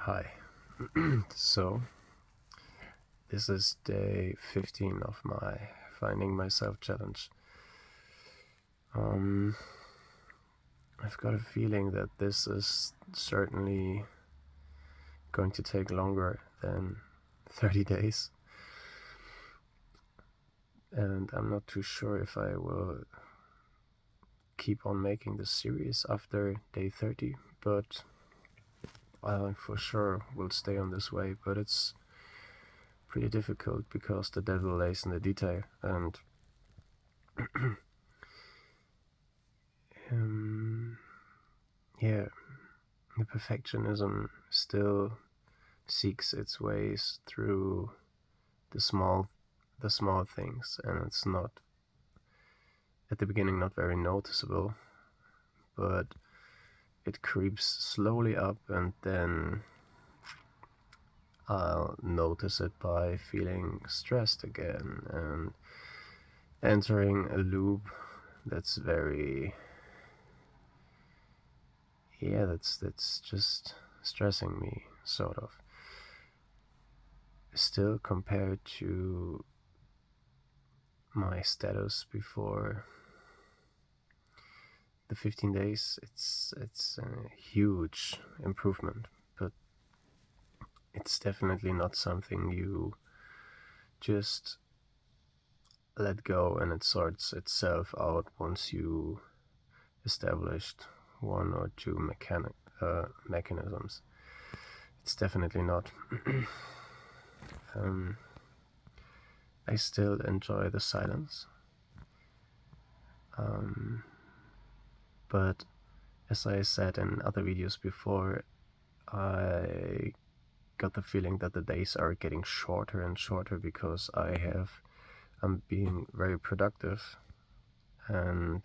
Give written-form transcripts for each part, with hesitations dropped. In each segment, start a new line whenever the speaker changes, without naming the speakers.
Hi. So, this is day 15 of my Finding Myself challenge. I've got a feeling that this is certainly going to take longer than 30 days. And I'm not too sure if I will keep on making this series after day 30, but I for sure will stay on this way. But it's pretty difficult because the devil lays in the detail, and yeah, the perfectionism still seeks its ways through the small things, and it's not at the beginning not very noticeable, but it creeps slowly up, and then I'll notice it by feeling stressed again and entering a loop that's very that's just stressing me, sort of. Still, compared to my status before the 15 days, it's a huge improvement, but it's definitely not something you just let go and it sorts itself out once you established one or two mechanisms. It's definitely not. I still enjoy the silence, but as I said in other videos before, I got the feeling that the days are getting shorter and shorter because I'm being very productive, and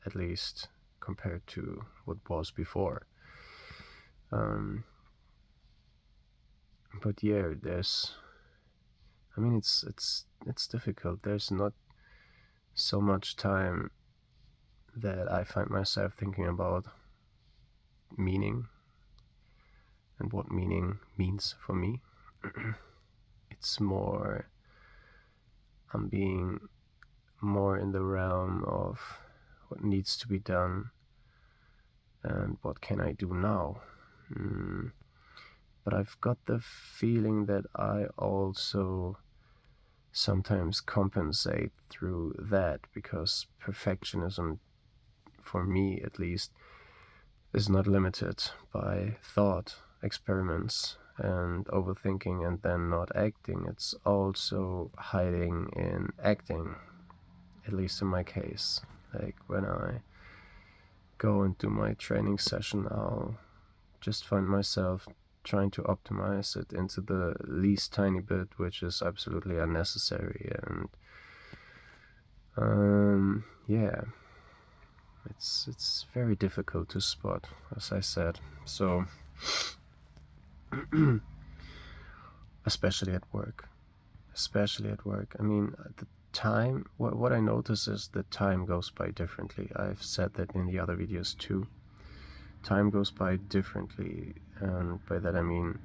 at least compared to what was before. But yeah, it's difficult. There's not so much time that I find myself thinking about meaning and what meaning means for me. It's more, I'm being more in the realm of what needs to be done and what can I do now. But I've got the feeling that I also sometimes compensate through that, because perfectionism, for me at least, is not limited by thought experiments and overthinking and then not acting. It's also hiding in acting, at least in my case. Like when I go into my training session, I'll just find myself trying to optimize it into the least tiny bit, which is absolutely unnecessary. And yeah, it's very difficult to spot, as I said. So especially at work. I mean, the time, what I notice is the time goes by differently. I've said that in the other videos too. Time goes by differently, and by that I mean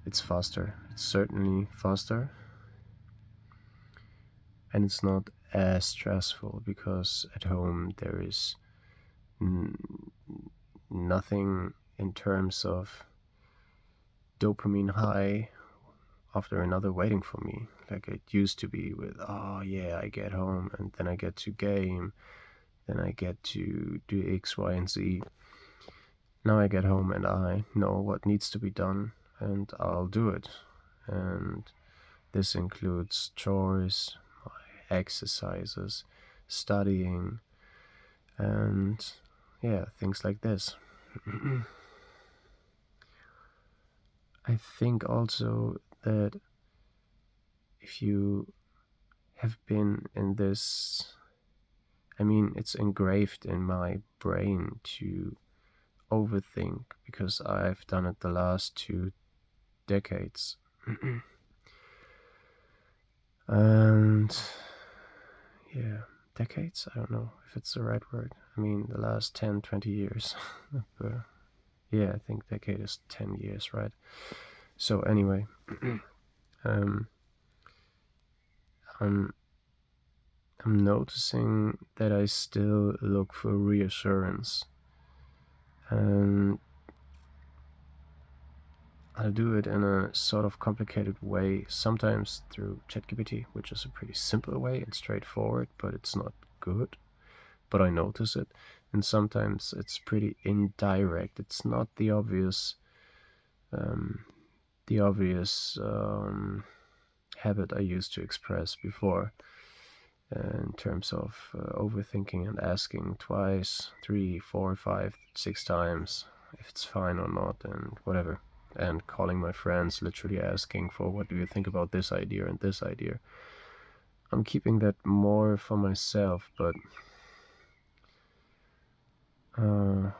it's faster. It's certainly faster, and it's not as stressful because at home there is nothing in terms of dopamine high after another waiting for me, like it used to be with, oh yeah, I get home and then I get to game, then I get to do X, Y, and Z. Now I get home and I know what needs to be done and I'll do it. And this includes chores, my exercises, studying, and yeah, things like this. I think also that if you have been in this, I mean, it's engraved in my brain to overthink because I've done it the last 2 decades. And yeah, decades? I don't know if it's the right word. I mean, the last 10, 20 years. But Yeah, I think decade is 10 years, right? So anyway, um, I'm I'm noticing that I still look for reassurance, and I do it in a sort of complicated way, sometimes through ChatGPT, which is a pretty simple way and straightforward, but it's not good, but I notice it. And sometimes it's pretty indirect. It's not um, the obvious habit I used to express before, in terms of overthinking and asking twice, three, four, five, six times if it's fine or not, and whatever. And calling my friends, literally asking for what do you think about this idea and this idea. I'm keeping that more for myself, but no,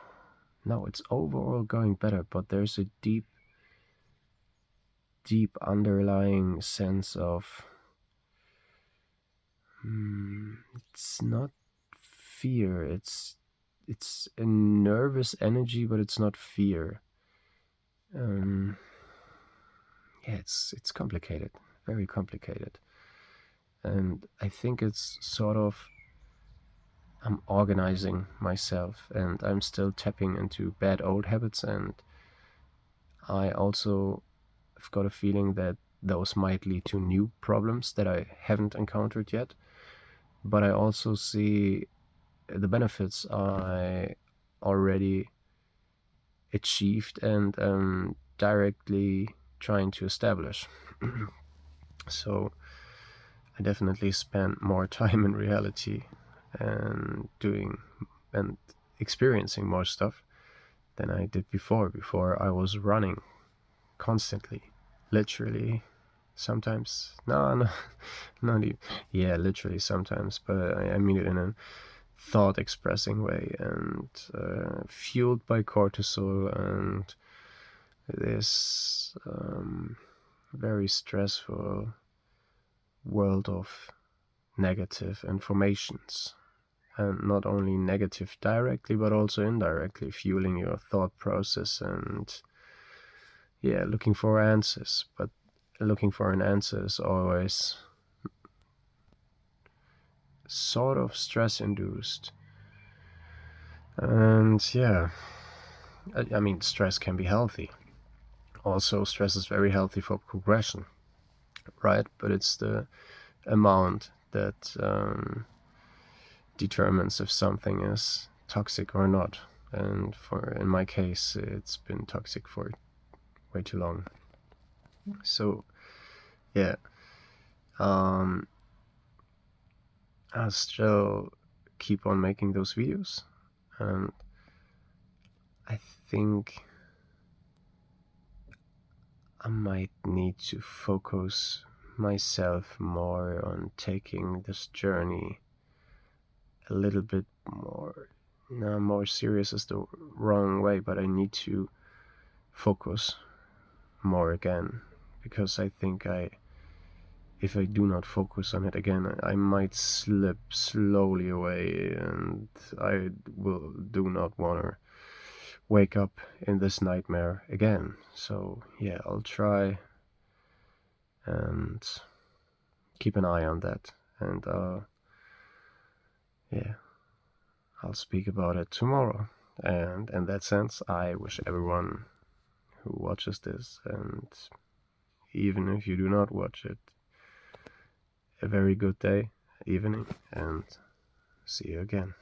it's overall going better. But there's a deep, deep underlying sense of it's not fear. It's a nervous energy, but it's not fear. Um, yeah, it's complicated, very complicated, and I think it's sort of I'm organizing myself, and I'm still tapping into bad old habits, and I also have got a feeling that those might lead to new problems that I haven't encountered yet. But I also see the benefits I already achieved and directly trying to establish. So I definitely spend more time in reality and doing and experiencing more stuff than I did before. Before I was running constantly, literally. Sometimes, no, not even. Yeah, literally sometimes, but I mean it in a thought expressing way, and fueled by cortisol and this very stressful world of negative informations, and not only negative directly but also indirectly fueling your thought process, and yeah, looking for answers. But looking for an answer is always sort of stress induced. And yeah, I mean, stress can be healthy. Also, stress is very healthy for progression, right? But it's the amount that determines if something is toxic or not. And in my case, it's been toxic for way too long. So yeah, um, I'll still keep on making those videos, and I think I might need to focus myself more on taking this journey a little bit more. No, more serious is the wrong way, but I need to focus more again, because I think if I do not focus on it again, I might slip slowly away, and I do not want to wake up in this nightmare again. So yeah, I'll try and keep an eye on that, and yeah, I'll speak about it tomorrow. And in that sense, I wish everyone who watches this, and even if you do not watch it, a very good day, evening, and see you again.